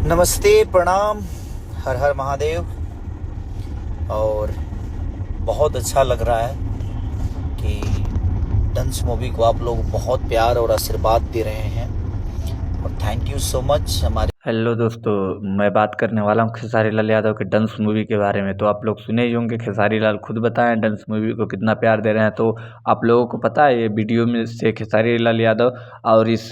नमस्ते, प्रणाम, हर हर महादेव। और बहुत अच्छा लग रहा है कि डंस मूवी को आप लोग बहुत प्यार और आशीर्वाद दे रहे हैं और थैंक यू सो मच। हमारे हेलो दोस्तों, मैं बात करने वाला हूँ खेसारी लाल यादव के डंस मूवी के बारे में। तो आप लोग सुने ही होंगे, खेसारी लाल खुद बताएं डंस मूवी को कितना प्यार दे रहे हैं। तो आप लोगों को पता है ये वीडियो में से खेसारी लाल यादव और इस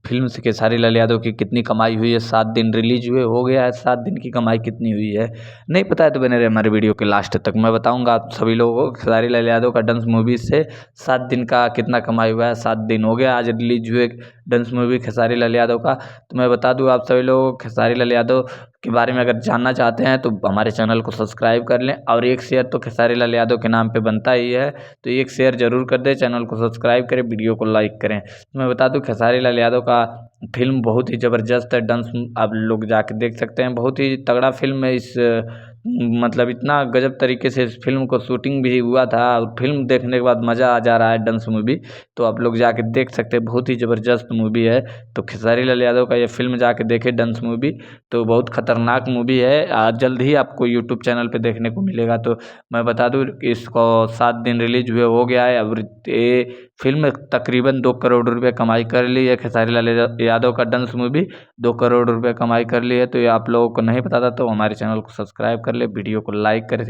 फिल्म से खेसारी लाल यादव की कितनी कमाई हुई है? 7 दिन रिलीज हुए हो गया है, 7 दिन की कमाई कितनी हुई है? नहीं पता है तो बने रहे हमारे वीडियो के लास्ट तक, मैं बताऊँगा आप सभी लोगों को खेसारी लाल यादव का डंस मूवी से 7 दिन का कितना कमाई हुआ है। 7 दिन हो गया आज रिलीज हुए डंस मूवी खेसारी लाल यादव का। तो मैं बता दूं आप सभी लोग खेसारी लाल यादव के बारे में अगर जानना चाहते हैं तो हमारे चैनल को सब्सक्राइब कर लें और एक शेयर तो खेसारी लाल यादव के नाम पे बनता ही है। तो एक शेयर जरूर कर दें, चैनल को सब्सक्राइब करें, वीडियो को लाइक करें। तो मैं बता दूं खेसारी लाल यादव का फिल्म बहुत ही ज़बरदस्त है। डांस आप लोग जाके देख सकते हैं, बहुत ही तगड़ा फिल्म है। इस मतलब इतना गजब तरीके से इस फिल्म को शूटिंग भी हुआ था और फिल्म देखने के बाद मज़ा आ जा रहा है डांस मूवी। तो आप लोग जाके देख सकते हैं, बहुत ही ज़बरदस्त मूवी है। तो खेसारी लाल यादव का ये फिल्म जाके देखें डांस मूवी, तो बहुत खतरनाक मूवी है। जल्द ही आपको यूट्यूब चैनल पे देखने को मिलेगा। तो मैं बता दूं कि इसको 7 दिन रिलीज हुए हो गया है। अब ये फिल्म तकरीबन 2 करोड़ रुपए कमाई कर ली है। खेसारी लाल यादव का डांस मूवी 2 करोड़ रुपए कमाई कर ली है। तो ये आप लोगों को नहीं पता था तो हमारे चैनल को सब्सक्राइब कर ले, वीडियो को लाइक करें।